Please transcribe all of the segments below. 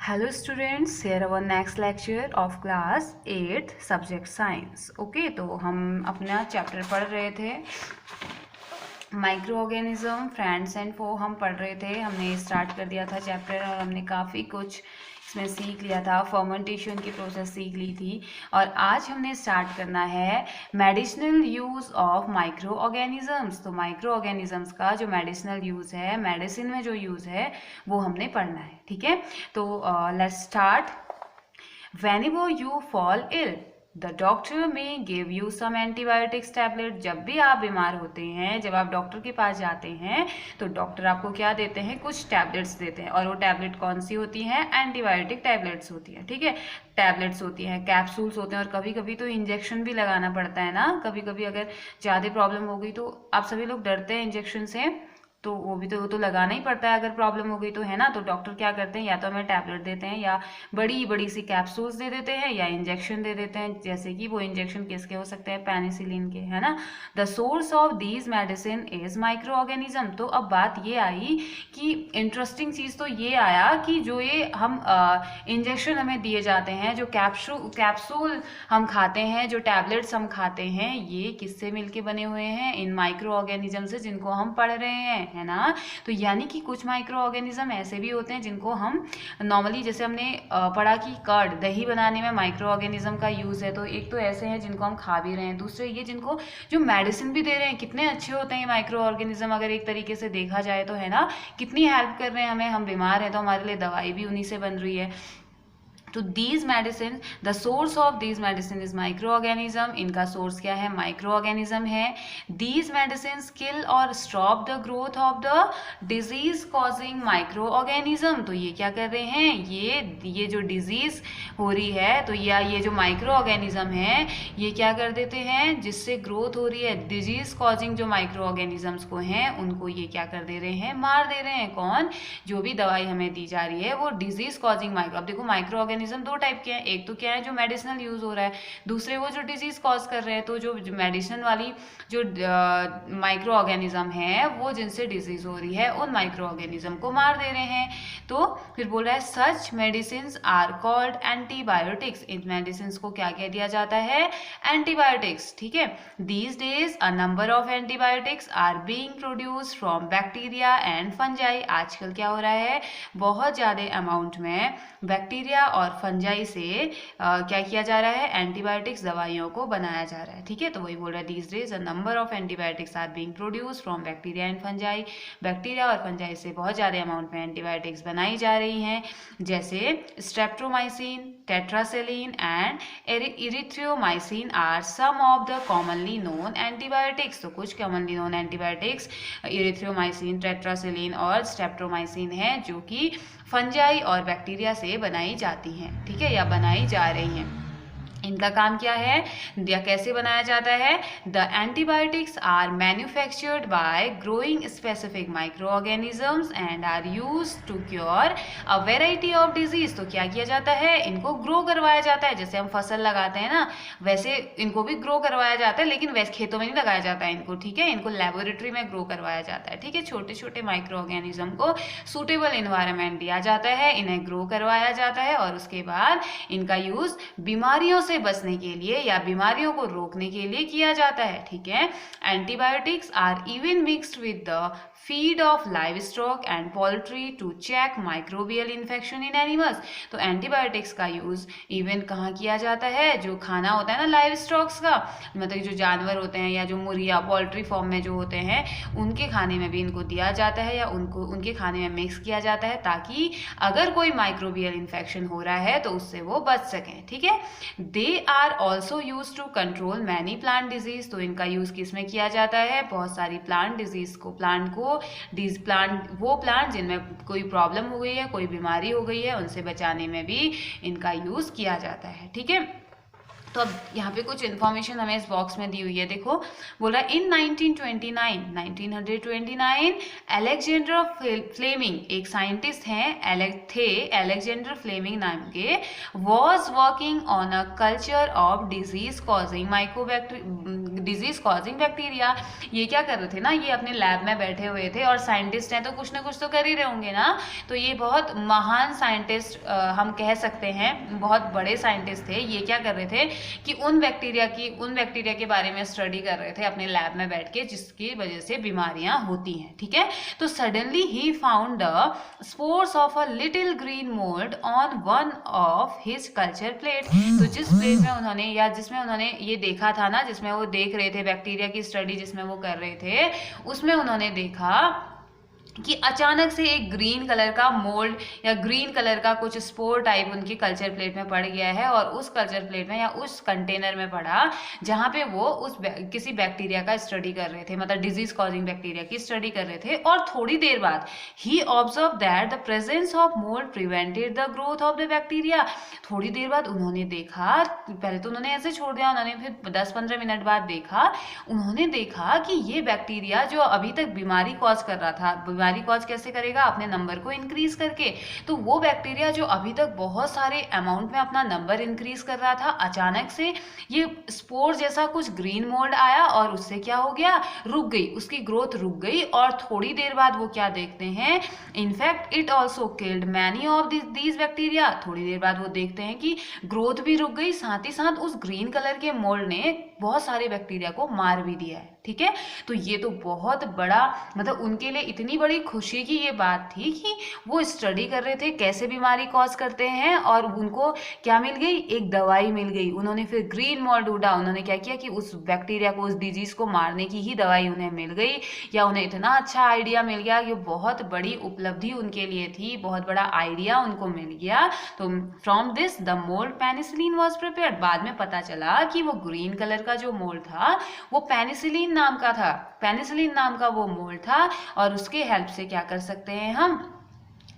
Hello students, here our next lecture of class 8th subject science. Okay तो हम अपना chapter पढ़ रहे थे माइक्रो ऑर्गेनिज्म फ्रेंड्स एंड फो हम पढ़ रहे थे। हमने स्टार्ट कर दिया था चैप्टर और हमने काफ़ी कुछ इसमें सीख लिया था, फर्मेंटेशन की प्रोसेस सीख ली थी। और आज हमने स्टार्ट करना है medicinal use of micro organisms. तो माइक्रो ऑर्गेनिजम्स का जो मेडिसिनल यूज़ है, मेडिसिन में जो यूज़ है वो हमने पढ़ना है। ठीक है, तो let's start. Whenever you fall ill, the doctor may give you some antibiotics tablet। जब भी आप बीमार होते हैं, जब आप डॉक्टर के पास जाते हैं तो डॉक्टर आपको क्या देते हैं, कुछ टैबलेट्स देते हैं। और वो टैबलेट कौन सी होती हैं, एंटीबायोटिक टैबलेट्स होती हैं। ठीक है, टैबलेट्स होती हैं, कैप्सूल्स होते हैं, और कभी कभी तो इंजेक्शन भी लगाना पड़ता है ना। कभी कभी अगर ज़्यादा प्रॉब्लम हो गई तो आप सभी लोग डरते हैं इंजेक्शन से, तो वो तो लगाना ही पड़ता है अगर प्रॉब्लम हो गई तो, है ना। तो डॉक्टर क्या करते हैं, या तो हमें टैबलेट देते हैं या बड़ी बड़ी सी कैप्सूल्स दे देते हैं या इंजेक्शन दे देते हैं। जैसे कि वो इंजेक्शन किसके हो सकते हैं, पेनिसिलिन के, है ना। The source of these medicine is micro organism. तो अब बात ये आई कि इंटरेस्टिंग चीज़ तो ये आया कि जो ये हम इंजेक्शन हमें दिए जाते हैं, जो कैप्सूल हम खाते हैं, जो टैबलेट्स हम खाते हैं, ये किससे मिलके बने हुए हैं, इन माइक्रो ऑर्गेनिज्म से जिनको हम पढ़ रहे हैं, है ना। तो यानी कि कुछ माइक्रो ऑर्गेनिज्म ऐसे भी होते हैं जिनको हम नॉर्मली, जैसे हमने पढ़ा कि कर्ड, दही बनाने में माइक्रो ऑर्गेनिज्म का यूज़ है। तो एक तो ऐसे हैं जिनको हम खा भी रहे हैं, दूसरे ये जिनको जो मेडिसिन भी दे रहे हैं। कितने अच्छे होते हैं माइक्रो ऑर्गेनिज्म अगर एक तरीके से देखा जाए तो, है ना। कितनी हेल्प कर रहे हैं हमें, हम बीमार हैं तो हमारे लिए दवाई भी उन्हीं से बन रही है। तो these medicine, the source of these medicine is micro organism. इनका सोर्स क्या है, माइक्रो ऑर्गेनिज्म है। दीज मेडिसिन किल और stop the growth of the disease causing micro organism. तो ये क्या कर रहे हैं, ये जो डिजीज हो रही है, तो ये जो माइक्रो ऑर्गेनिज्म है ये क्या कर देते हैं, जिससे ग्रोथ हो रही है, डिजीज कॉजिंग जो माइक्रो ऑर्गेनिजम्स को हैं उनको ये क्या कर दे रहे हैं, मार दे रहे हैं। कौन, जो भी दवाई हमें दी जा रही है वो डिजीज कॉजिंग माइक्रो। अब देखो माइक्रो ऑर्गेनिज्म दो टाइप के हैं, एक तो क्या है जो मेडिसिनल यूज हो रहा है, दूसरे वो जो डिजीज कॉज कर रहे हैं। तो जो मेडिसिन वाली जो माइक्रो ऑर्गेनिज्म है वो जिनसे डिजीज हो रही है उन माइक्रो ऑर्गेनिज्म को मार दे रहे हैं। तो फिर बोल रहा है such medicine are called antibiotics. इन मेडिसिन को क्या कह दिया जाता है, एंटीबायोटिक्स। ठीक है, these days a number of antibiotics are being produced from bacteria and fungi. आजकल क्या हो रहा है, बहुत ज़्यादा अमाउंट में बैक्टीरिया और फंजाई से क्या किया जा रहा है, एंटीबायोटिक्स दवाइयों को बनाया जा रहा है। ठीक है, तो वही बोल रहा है these days a number of antibiotics are being produced from bacteria and fungi. Bacteria और फंजाई से बहुत ज़्यादा अमाउंट में एंटीबायोटिक्स बनाई जा रही हैं, जैसे streptomycin, tetracycline and erythromycin are some of the commonly known antibiotics. तो कुछ commonly known antibiotics erythromycin, tetracycline और स्ट्रेप्टोमाइसिन है, जो कि फंजाई और बैक्टीरिया से बनाई जाती हैं। ठीक है, या बनाई जा रही हैं। इनका काम क्या है या कैसे बनाया जाता है, the antibiotics are manufactured by growing specific micro organisms and are use to cure a variety of disease. तो क्या किया जाता है, इनको ग्रो करवाया जाता है। जैसे हम फसल लगाते हैं ना, वैसे इनको भी ग्रो करवाया जाता है, लेकिन वैसे खेतों में नहीं लगाया जाता है इनको। ठीक है, इनको लेबोरेटरी में ग्रो करवाया जाता है। ठीक है, छोटे छोटे माइक्रो ऑर्गेनिज्म को सूटेबल इन्वायरमेंट दिया जाता है, इन्हें ग्रो करवाया जाता है, और उसके बाद इनका यूज बीमारियों से बचने के लिए या बीमारियों को रोकने के लिए किया जाता है। ठीक है, antibiotics are even mixed with the feed of live stock and poultry to check microbial infection in animals. तो एंटीबायोटिक्स का यूज इवन कहाँ किया जाता है, जो खाना होता है ना लाइव स्टॉक्स का, मतलब जो जानवर होते हैं या जो मुर्गियाँ पोल्ट्री फॉर्म में जो होते हैं उनके खाने में भी इनको दिया जाता है, या उनको उनके खाने में मिक्स किया जाता है, ताकि अगर कोई माइक्रोबियल इन्फेक्शन हो रहा है तो उससे वो बच सकें। ठीक है, they are also use to control many plant disease. तो इनका यूज किसमें किया जाता है, बहुत सारी प्लांट डिजीज को, वो प्लांट जिनमें कोई प्रॉब्लम हो गई है, कोई बीमारी हो गई है, उनसे बचाने में भी इनका यूज किया जाता है। ठीक है, तो अब यहाँ पे कुछ इन्फॉर्मेशन हमें इस बॉक्स में दी हुई है। देखो बोला इन 1929 अलेक्जेंडर फ्लेमिंग, एक साइंटिस्ट हैं अलेक्जेंडर फ्लेमिंग नाम के, was working on a culture of disease causing bacteria. ये क्या कर रहे थे ना, ये अपने लैब में बैठे हुए थे और साइंटिस्ट हैं तो कुछ ना कुछ तो कर ही रहे होंगे ना। तो ये बहुत महान साइंटिस्ट हम कह सकते हैं, बहुत बड़े साइंटिस्ट थे। ये क्या कर रहे थे कि उन बैक्टीरिया के बारे में स्टडी कर रहे थे अपने लैब में बैठ के, जिसकी वजह से बीमारियां होती हैं। ठीक है, तो suddenly he found the spores of a little green mould on one of his culture plate. तो जिस प्लेट में उन्होंने या जिसमें उन्होंने ये देखा था ना, जिसमें वो देख रहे थे बैक्टीरिया की स्टडी जिसमें वो कर रहे थे, उसमें उन्होंने देखा कि अचानक से एक ग्रीन कलर का मोल्ड या ग्रीन कलर का कुछ स्पोर टाइप उनकी कल्चर प्लेट में पड़ गया है, और उस कल्चर प्लेट में या उस कंटेनर में पड़ा जहाँ पे वो किसी बैक्टीरिया का स्टडी कर रहे थे, मतलब डिजीज कॉजिंग बैक्टीरिया की स्टडी कर रहे थे। और थोड़ी देर बाद ही observe that the presence of mould prevented the growth of the bacteria. थोड़ी देर बाद उन्होंने देखा, पहले तो उन्होंने ऐसे छोड़ दिया, उन्होंने फिर 10-15 मिनट बाद देखा, उन्होंने देखा कि ये बैक्टीरिया जो अभी तक बीमारी कॉज कर रहा था, बीमारी कॉज कैसे करेगा, अपने नंबर को इंक्रीज करके, तो वो बैक्टीरिया जो अभी तक बहुत सारे अमाउंट में अपना नंबर इंक्रीज कर रहा था, अचानक से ये स्पोर जैसा कुछ ग्रीन मोल्ड आया और उससे क्या हो गया, रुक गई, उसकी ग्रोथ रुक गई। और थोड़ी देर बाद वो क्या देखते हैं, in fact it also killed many of these bacteria. थोड़ी देर बाद वो देखते हैं कि ग्रोथ भी रुक गई, साथ ही साथ उस ग्रीन कलर के मोल्ड ने बहुत सारे बैक्टीरिया को मार भी दिया है। ठीक है, तो ये तो बहुत बड़ा, मतलब उनके लिए इतनी बड़ी खुशी की ये बात थी कि वो स्टडी कर रहे थे कैसे बीमारी कॉज करते हैं, और उनको क्या मिल गई, एक दवाई मिल गई। उन्होंने फिर ग्रीन मोल्ड ढूंढा, उन्होंने क्या किया कि उस बैक्टीरिया को, उस डिजीज को मारने की ही दवाई उन्हें मिल गई, या उन्हें इतना अच्छा आइडिया मिल गया। ये बहुत बड़ी उपलब्धि उनके लिए थी, बहुत बड़ा आइडिया उनको मिल गया। तो from this the mould penicillin was prepared. बाद में पता चला कि वो ग्रीन कलर का जो मोल्ड था वो पेनिसिलिन नाम का था, पेनिसिलिन नाम का वो मोल्ड था, और उसके हेल्प से क्या कर सकते हैं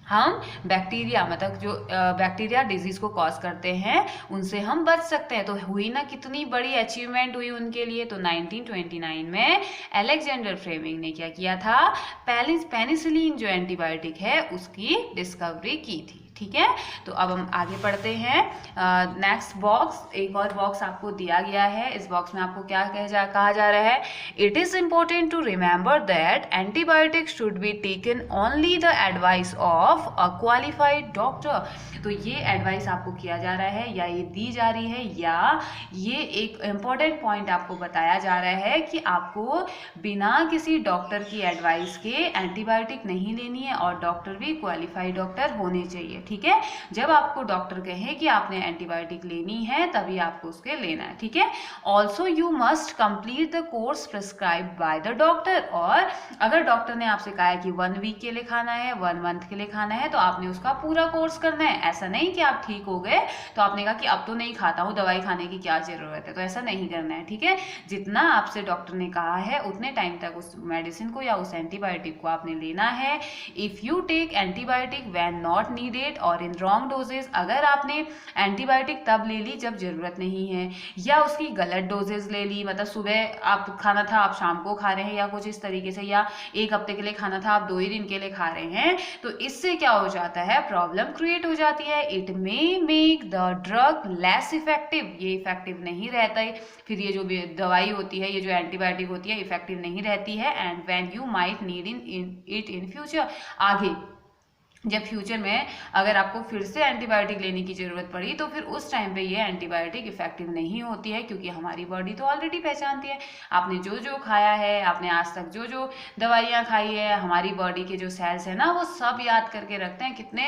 हम बैक्टीरिया, मतलब जो बैक्टीरिया डिजीज को कॉज करते हैं उनसे हम बच सकते हैं। तो हुई ना कितनी बड़ी अचीवमेंट हुई उनके लिए। तो 1929 में अलेक्जेंडर फ्लेमिंग ने क्या किया था, पेनिसिलिन जो एंटीबायोटिक है उसकी डिस्कवरी की थी। ठीक है, तो अब हम आगे पढ़ते हैं। नेक्स्ट बॉक्स, एक और बॉक्स आपको दिया गया है। इस बॉक्स में आपको क्या कहा जा रहा है, it is important to remember that antibiotics should be taken only the advice of a qualified doctor. तो ये एडवाइस आपको किया जा रहा है, या ये दी जा रही है, या ये एक इम्पोर्टेंट पॉइंट आपको बताया जा रहा है कि आपको बिना किसी डॉक्टर की एडवाइस के एंटीबायोटिक नहीं लेनी है, और डॉक्टर भी क्वालिफाइड डॉक्टर होने चाहिए। ठीक है, जब आपको डॉक्टर कहे कि आपने एंटीबायोटिक लेनी है तभी आपको उसके लेना है। ठीक है, also you must complete the course prescribe by the doctor. और अगर डॉक्टर ने आपसे कहा है कि 1 वीक के लिए खाना है, 1 मंथ के लिए खाना है, तो आपने उसका पूरा कोर्स करना है। ऐसा नहीं कि आप ठीक हो गए तो आपने कहा कि अब तो नहीं खाता हूँ, दवाई खाने की क्या जरूरत है, तो ऐसा नहीं करना है। ठीक है, जितना आपसे डॉक्टर ने कहा है उतने टाइम तक उस मेडिसिन को या उस एंटीबायोटिक को आपने लेना है। If you take antibiotic when not needed और इन रॉन्ग डोजेज, अगर आपने एंटीबायोटिक तब ले ली जब जरूरत नहीं है, या उसकी गलत डोजेज ले ली, मतलब सुबह आप खाना था आप शाम को खा रहे हैं, या कुछ इस तरीके से, या 1 हफ्ते के लिए खाना था आप 2 ही दिन के लिए खा रहे हैं, तो इससे क्या हो जाता है, प्रॉब्लम क्रिएट हो जाती है। It may make the drug less effective, ये इफेक्टिव नहीं रहता है, फिर ये जो दवाई होती है, ये जो एंटीबायोटिक होती है इफेक्टिव नहीं रहती है। And when you might need it in future, आगे जब फ्यूचर में अगर आपको फिर से एंटीबायोटिक लेने की ज़रूरत पड़ी तो फिर उस टाइम पे ये एंटीबायोटिक इफेक्टिव नहीं होती है, क्योंकि हमारी बॉडी तो ऑलरेडी पहचानती है। आपने जो जो खाया है, आपने आज तक जो जो दवाइयाँ खाई है, हमारी बॉडी के जो सेल्स है ना वो सब याद करके रखते हैं। कितने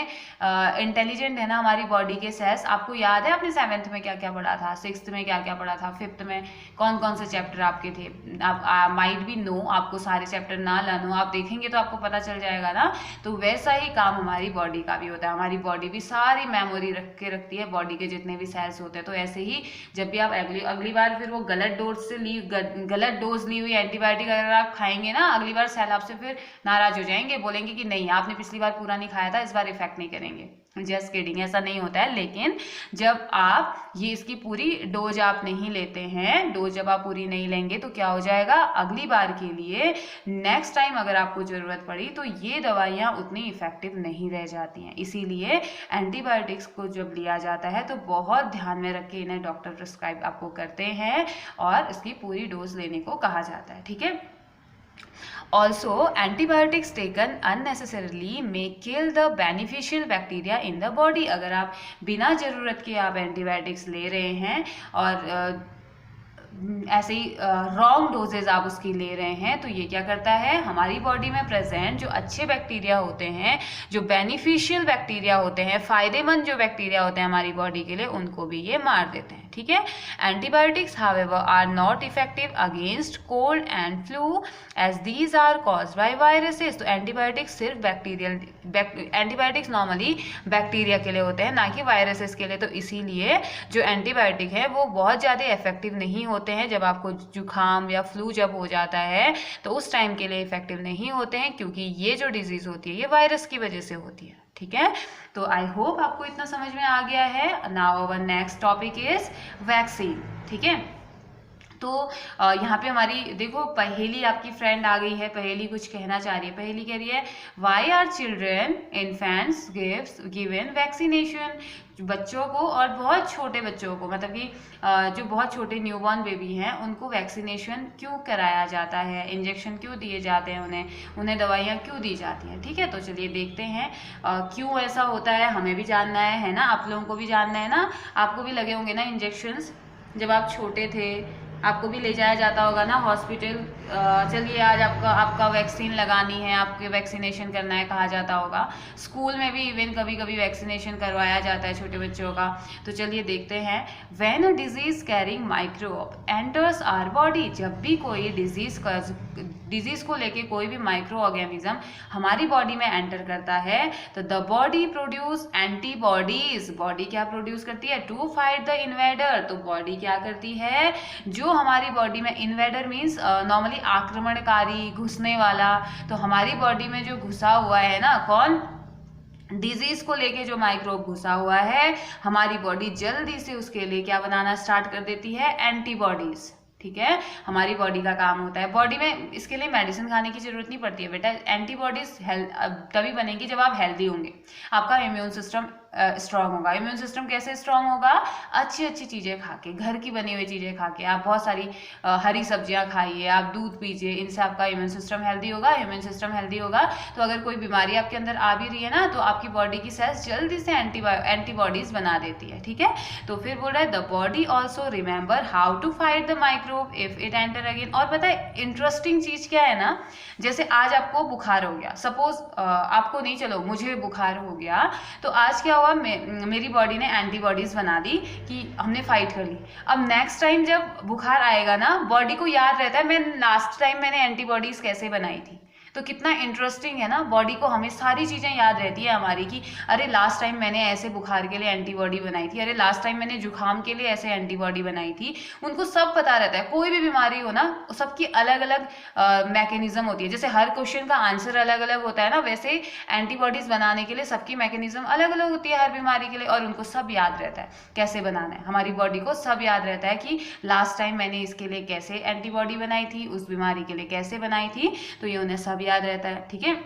इंटेलिजेंट है ना हमारी बॉडी के सेल्स। आपको याद है आपने 7th में क्या क्या पढ़ा था, 6th में क्या क्या पढ़ा था, 5th में कौन कौन से चैप्टर आपके थे। आप माइट भी नो, आपको सारे चैप्टर ना लर्न हो, आप देखेंगे तो आपको पता चल जाएगा ना। तो वैसा ही काम हमारी बॉडी का भी होता है। हमारी बॉडी भी सारी मेमोरी रख के रखती है, बॉडी के जितने भी सेल्स होते हैं। तो ऐसे ही जब भी आप अगली बार फिर वो गलत डोज ली हुई एंटीबायोटिक अगर आप खाएंगे ना, अगली बार सेल आपसे फिर नाराज हो जाएंगे, बोलेंगे कि नहीं आपने पिछली बार पूरा नहीं खाया था, इस बार इफेक्ट नहीं करेंगे। जस्ट किडिंग, ऐसा नहीं होता है। लेकिन जब आप ये इसकी पूरी डोज आप नहीं लेते हैं, डोज जब आप पूरी नहीं लेंगे तो क्या हो जाएगा, अगली बार के लिए नेक्स्ट टाइम अगर आपको जरूरत पड़ी तो ये दवाइयाँ उतनी इफेक्टिव नहीं रह जाती हैं। इसीलिए एंटीबायोटिक्स को जब लिया जाता है तो बहुत ध्यान में रख के इन्हें डॉक्टर प्रिस्क्राइब आपको करते हैं और इसकी पूरी डोज लेने को कहा जाता है। ठीक है। Also, antibiotics taken unnecessarily may kill the beneficial bacteria in the body। अगर आप बिना ज़रूरत के आप एंटीबायोटिक्स ले रहे हैं और ऐसे ही रॉन्ग डोजेज आप उसकी ले रहे हैं, तो ये क्या करता है, हमारी बॉडी में प्रेजेंट जो अच्छे बैक्टीरिया होते हैं, जो बेनिफिशियल बैक्टीरिया होते हैं, फायदेमंद जो बैक्टीरिया होते हैं हमारी बॉडी के लिए, उनको भी ये मार देते हैं। ठीक है। Antibiotics however are not effective against cold and flu as these are caused by viruses. तो एंटीबायोटिक्स सिर्फ एंटीबायोटिक्स नॉर्मली बैक्टीरिया के लिए होते हैं, ना कि वायरसेस के लिए। तो इसीलिए जो एंटीबायोटिक है वो बहुत ज़्यादा इफेक्टिव नहीं होते हैं। जब आपको जुकाम या फ्लू जब हो जाता है तो उस टाइम के लिए इफेक्टिव नहीं होते हैं, क्योंकि ये जो डिजीज होती है ये वायरस की वजह से होती है। ठीक है। तो आई होप आपको इतना समझ में आ गया है। Now our next topic is vaccine. ठीक है। तो यहाँ पे हमारी देखो पहेली आपकी फ्रेंड आ गई है, पहेली कुछ कहना चाह रही है। पहेली कह रही है why are children infants given vaccination. बच्चों को और बहुत छोटे बच्चों को, मतलब कि जो बहुत छोटे न्यूबॉर्न बेबी हैं उनको वैक्सीनेशन क्यों कराया जाता है, इंजेक्शन क्यों दिए जाते हैं, उन्हें दवाइयाँ क्यों दी जाती हैं। ठीक है। तो चलिए देखते हैं क्यों ऐसा होता है, हमें भी जानना है ना, आप लोगों को भी जानना है ना। आपको भी लगे होंगे ना इंजेक्शंस, जब आप छोटे थे आपको भी ले जाया जाता होगा ना हॉस्पिटल, चलिए आज आपका वैक्सीन लगानी है, आपके वैक्सीनेशन करना है, कहा जाता होगा। स्कूल में भी इवन कभी कभी वैक्सीनेशन करवाया जाता है छोटे बच्चों का। तो चलिए देखते हैं। When a disease carrying microbe enters our body. जब भी कोई डिजीज को लेके कोई भी माइक्रो ऑर्गेनिज्म हमारी बॉडी में एंटर करता है तो the body produce antibodies. Body क्या प्रोड्यूस करती है, टू फाइट द इन्वेडर। तो बॉडी क्या करती है, जो हमारी बॉडी में, इन्वेडर मीन्स नॉर्मली आक्रमणकारी, घुसने वाला। तो हमारी बॉडी में जो घुसा हुआ है ना, कौन, डिजीज को लेके जो माइक्रोब घुसा हुआ है, हमारी बॉडी जल्दी से उसके लिए क्या बनाना स्टार्ट कर देती है, एंटीबॉडीज। ठीक है। हमारी बॉडी का काम होता है, बॉडी में इसके लिए मेडिसिन खाने की जरूरत नहीं पड़ती है बेटा। एंटीबॉडीज तभी बनेगी जब आप हेल्दी होंगे, आपका इम्यून सिस्टम स्ट्रांग होगा। इम्यून सिस्टम कैसे स्ट्रांग होगा, अच्छी अच्छी चीज़ें खा के, घर की बनी हुई चीज़ें खा के। आप बहुत सारी हरी सब्जियां खाइए, आप दूध पीजिए, इनसे आपका इम्यून सिस्टम हेल्दी होगा। इम्यून सिस्टम हेल्दी होगा तो अगर कोई बीमारी आपके अंदर आ भी रही है ना, तो आपकी बॉडी की सेल्स जल्दी से एंटीबॉडीज बना देती है। ठीक है। तो फिर बोल रहा है the body also remember how to fight the microbe if it enter again. और पता है इंटरेस्टिंग चीज़ क्या है ना, जैसे आज आपको बुखार हो गया, सपोज आपको नहीं, चलो मुझे बुखार हो गया, तो आज क्या हुआ, मेरी बॉडी ने एंटीबॉडीज बना दी कि हमने फाइट कर ली। अब नेक्स्ट टाइम जब बुखार आएगा ना, बॉडी को याद रहता है मैं लास्ट टाइम मैंने एंटीबॉडीज कैसे बनाई थी। तो कितना इंटरेस्टिंग है ना, बॉडी को हमें सारी चीज़ें याद रहती है हमारी कि अरे लास्ट टाइम मैंने ऐसे बुखार के लिए एंटीबॉडी बनाई थी, अरे लास्ट टाइम मैंने जुकाम के लिए ऐसे एंटीबॉडी बनाई थी। उनको सब पता रहता है, कोई भी बीमारी हो ना, सबकी अलग अलग मैकेनिज्म होती है। जैसे हर क्वेश्चन का आंसर अलग अलग होता है ना, वैसे एंटीबॉडीज बनाने के लिए सबकी मैकेनिज्म अलग अलग होती है हर बीमारी के लिए, और उनको सब याद रहता है कैसे बनाना है। हमारी बॉडी को सब याद रहता है कि लास्ट टाइम मैंने इसके लिए कैसे एंटीबॉडी बनाई थी, उस बीमारी के लिए कैसे बनाई थी, तो ये उन्हें सब याद रहता है। ठीक है।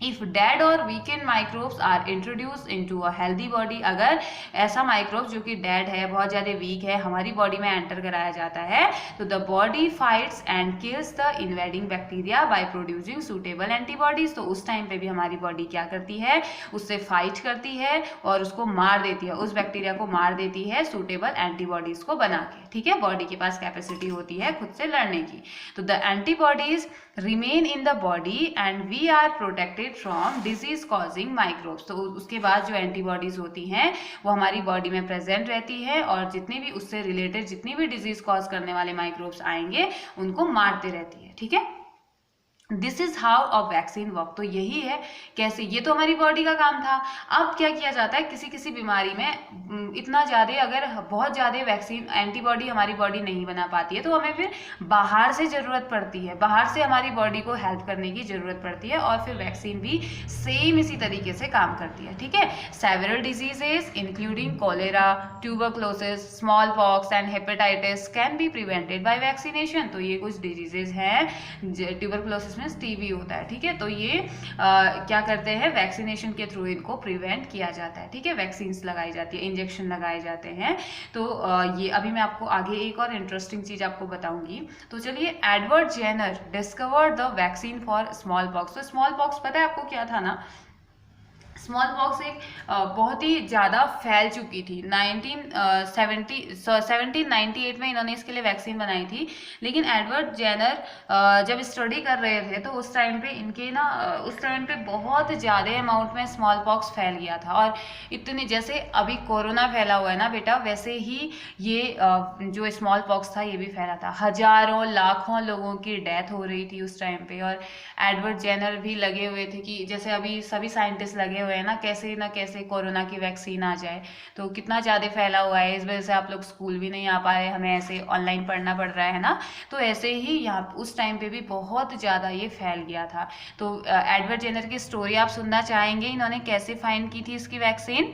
If dead or weakened microbes are introduced into a healthy body, अगर ऐसा माइक्रोब जो कि डेड है, बहुत ज़्यादा वीक है, हमारी बॉडी में एंटर कराया जाता है, तो the body fights and kills the invading bacteria by producing suitable antibodies. तो उस टाइम पे भी हमारी बॉडी क्या करती है, उससे फाइट करती है और उसको मार देती है, उस बैक्टीरिया को मार देती है सूटेबल एंटीबॉडीज को बना के। ठीक है। बॉडी के पास कैपेसिटी होती है खुद से लड़ने की। तो the antibodies remain in the body and we are protected from disease causing microbes. तो उसके बाद जो एंटीबॉडीज होती हैं वो हमारी बॉडी में प्रेजेंट रहती है और जितनी भी उससे रिलेटेड जितनी भी डिजीज कॉज करने वाले माइक्रोब्स आएंगे उनको मारते रहती है। ठीक है। This is how a vaccine work. तो यही है कैसे, ये तो हमारी बॉडी का काम था। अब क्या किया जाता है, किसी किसी बीमारी में इतना ज़्यादा, अगर बहुत ज़्यादा वैक्सीन एंटीबॉडी हमारी बॉडी नहीं बना पाती है तो हमें फिर बाहर से ज़रूरत पड़ती है, बाहर से हमारी बॉडी को हेल्प करने की ज़रूरत पड़ती है, और फिर वैक्सीन भी सेम इसी तरीके से काम करती है। ठीक है, several diseases including cholera, tuberculosis, small pox and hepatitis can be prevented by vaccination. तो ये कुछ डिजीजेज हैं, ट्यूबरक्लोसिस में टीबी होता है। ठीक है, तो ये क्या करते हैं, वैक्सीनेशन के थ्रू इनको प्रिवेंट किया जाता है। ठीक है, वैक्सीन लगाई जाती है, इंजेक्शन लगाए जाते हैं। तो ये अभी मैं आपको आगे एक और इंटरेस्टिंग चीज आपको बताऊंगी। तो चलिए, Edward Jenner discovered the vaccine for small pox. तो स्मॉल पॉक्स पता है आपको क्या था ना, स्मॉल पॉक्स एक बहुत ही ज़्यादा फैल चुकी थी। 1798 में इन्होंने इसके लिए वैक्सीन बनाई थी, लेकिन एडवर्ड जेनर जब स्टडी कर रहे थे तो उस टाइम पे इनके ना उस टाइम पे बहुत ज़्यादा अमाउंट में स्मॉल पॉक्स फैल गया था। और इतने, जैसे अभी कोरोना फैला हुआ है ना बेटा, वैसे ही ये जो स्मॉल पॉक्स था ये भी फैला था। हजारों लाखों लोगों की डेथ हो रही थी उस टाइम पे, और एडवर्ड जेनर भी लगे हुए थे कि जैसे अभी सभी साइंटिस्ट लगे हुए हैं ना कैसे कोरोना की वैक्सीन आ जाए। तो कितना ज़्यादा फैला हुआ है, इस वजह से आप लोग स्कूल भी नहीं आ पा रहे, हमें ऐसे ऑनलाइन पढ़ना पड़ रहा है ना। तो ऐसे ही यहाँ उस टाइम पे भी बहुत ज़्यादा ये फैल गया था। तो एडवर्ड जेनर की स्टोरी आप सुनना चाहेंगे, इन्होंने कैसे फाइंड की थी इसकी वैक्सीन?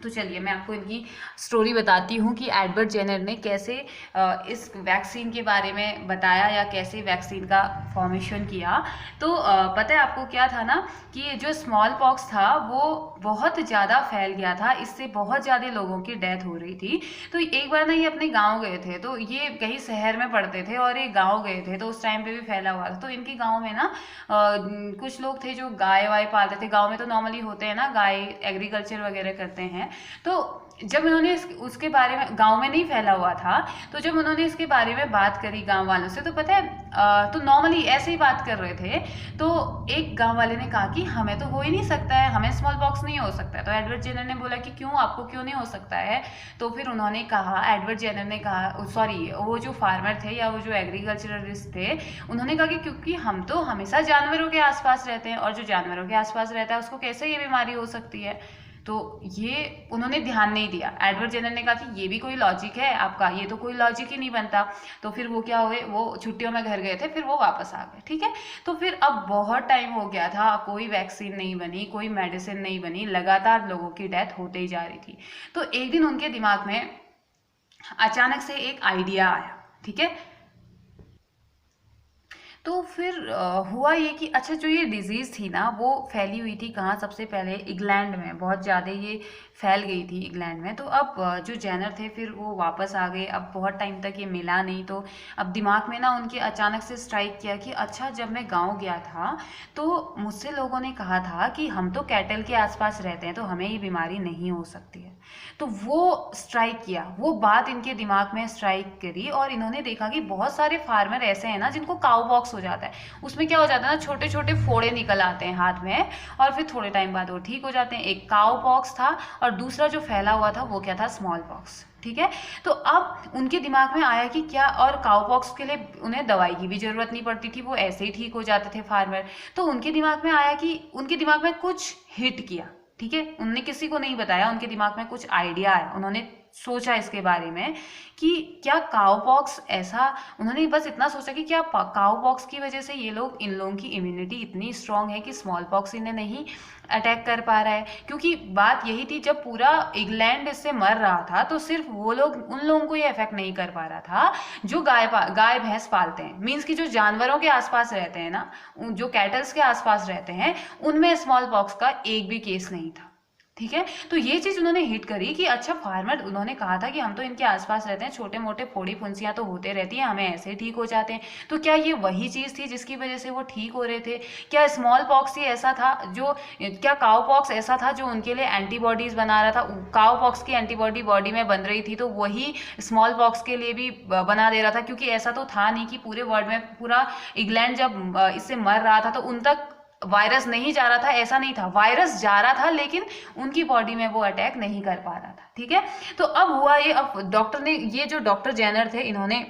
तो चलिए मैं आपको इनकी स्टोरी बताती हूँ कि एडवर्ड जेनर ने कैसे इस वैक्सीन के बारे में बताया, या कैसे वैक्सीन का फॉर्मेशन किया। तो पता है आपको क्या था ना, कि जो स्मॉल पॉक्स था वो बहुत ज़्यादा फैल गया था, इससे बहुत ज़्यादा लोगों की डेथ हो रही थी। तो एक बार ना ये अपने गाँव गए थे, तो ये कहीं शहर में पढ़ते थे और ये गाँव गए थे, तो उस टाइम पे भी फैला हुआ था। तो इनके गाँव में ना कुछ लोग थे जो गाय वाय पालते थे। गाँव में तो नॉर्मली होते हैं ना, गाय एग्रीकल्चर वगैरह करते हैं। तो जब उन्होंने उसके बारे में, गांव में नहीं फैला हुआ था, तो जब उन्होंने इसके बारे में बात करी गांव वालों से, तो पता है तो नॉर्मली ऐसे ही बात कर रहे थे, तो एक गांव वाले ने कहा कि हमें तो हो ही नहीं सकता है, हमें स्मॉल पॉक्स नहीं हो सकता है। तो एडवर्ड जेनर ने बोला कि क्यों, आपको क्यों नहीं हो सकता है? तो फिर उन्होंने कहा, एडवर्ड जेनर ने कहा, सॉरी वो जो फार्मर थे या वो जो एग्रीकल्चरलिस्ट थे, उन्होंने कहा कि क्योंकि हम तो हमेशा जानवरों के आसपास रहते हैं, और जो जानवरों के आसपास रहता है उसको कैसे ये बीमारी हो सकती है? तो ये उन्होंने ध्यान नहीं दिया। एडवर्ड जेनर ने कहा कि ये भी कोई लॉजिक है आपका, ये तो कोई लॉजिक ही नहीं बनता। तो फिर वो क्या हुए, वो छुट्टियों में घर गए थे, फिर वो वापस आ गए। ठीक है, तो फिर अब बहुत टाइम हो गया था, कोई वैक्सीन नहीं बनी, कोई मेडिसिन नहीं बनी, लगातार लोगों की डेथ होते ही जा रही थी। तो एक दिन उनके दिमाग में अचानक से एक आइडिया आया। ठीक है, तो फिर हुआ ये कि अच्छा, जो ये डिजीज़ थी ना वो फैली हुई थी कहाँ, सबसे पहले इंग्लैंड में बहुत ज़्यादा ये फैल गई थी इंग्लैंड में। तो अब जो जेनर थे फिर वो वापस आ गए, अब बहुत टाइम तक ये मिला नहीं। तो अब दिमाग में ना उनके अचानक से स्ट्राइक किया कि अच्छा, जब मैं गांव गया था तो मुझसे लोगों ने कहा था कि हम तो कैटल के आसपास रहते हैं तो हमें ये बीमारी नहीं हो सकती है। तो वो स्ट्राइक किया, वो बात इनके दिमाग में स्ट्राइक करी, और इन्होंने देखा कि बहुत सारे फार्मर ऐसे हैं ना जिनको काउ पॉक्स हो जाता है। उसमें क्या हो जाता है ना, छोटे छोटे फोड़े निकल आते हैं हाथ में, और फिर थोड़े टाइम बाद वो ठीक हो जाते हैं। एक काउ पॉक्स था, और दूसरा जो फैला हुआ था वो क्या था, स्मॉल पॉक्स। ठीक है, तो अब उनके दिमाग में आया कि क्या, और काउ पॉक्स के लिए उन्हें दवाई की भी जरूरत नहीं पड़ती थी, वो ऐसे ही ठीक हो जाते थे फार्मर। तो उनके दिमाग में आया कि, उनके दिमाग में कुछ हिट किया। ठीक है, उन्होंने किसी को नहीं बताया, उनके दिमाग में कुछ आइडिया आया, उन्होंने सोचा इसके बारे में कि क्या काउपॉक्स ऐसा, उन्होंने बस इतना सोचा कि क्या काउपॉक्स की वजह से ये लोग, इन लोगों की इम्यूनिटी इतनी स्ट्रांग है कि स्मॉल पॉक्स इन्हें नहीं अटैक कर पा रहा है। क्योंकि बात यही थी, जब पूरा इंग्लैंड इससे मर रहा था तो सिर्फ वो लोग, उन लोगों को ये अफेक्ट नहीं कर पा रहा था जो गाय भैंस पालते हैं, मीन्स कि जो जानवरों के आसपास रहते हैं ना, जो कैटल्स के आसपास रहते हैं, उनमें स्मॉल पॉक्स का एक भी केस नहीं था। ठीक है, तो ये चीज उन्होंने हिट करी कि अच्छा, फार्मर, उन्होंने कहा था कि हम तो इनके आसपास रहते हैं, छोटे मोटे फोड़ी फुंसियां तो होते रहती हैं, हमें ऐसे ठीक हो जाते हैं। तो क्या ये वही चीज थी जिसकी वजह से वो ठीक हो रहे थे? क्या स्मॉल पॉक्स ही ऐसा था जो, क्या काउ पॉक्स ऐसा था जो उनके लिए एंटीबॉडीज बना रहा था? काउ पॉक्स की एंटीबॉडी बॉडी में बन रही थी तो वही स्मॉल पॉक्स के लिए भी बना दे रहा था? क्योंकि ऐसा तो था नहीं कि पूरे वर्ल्ड में, पूरा इंग्लैंड जब इससे मर रहा था तो उन तक वायरस नहीं जा रहा था, ऐसा नहीं था, वायरस जा रहा था लेकिन उनकी बॉडी में वो अटैक नहीं कर पा रहा था। ठीक है, तो अब हुआ ये, अब डॉक्टर ने, ये जो डॉक्टर जेनर थे, इन्होंने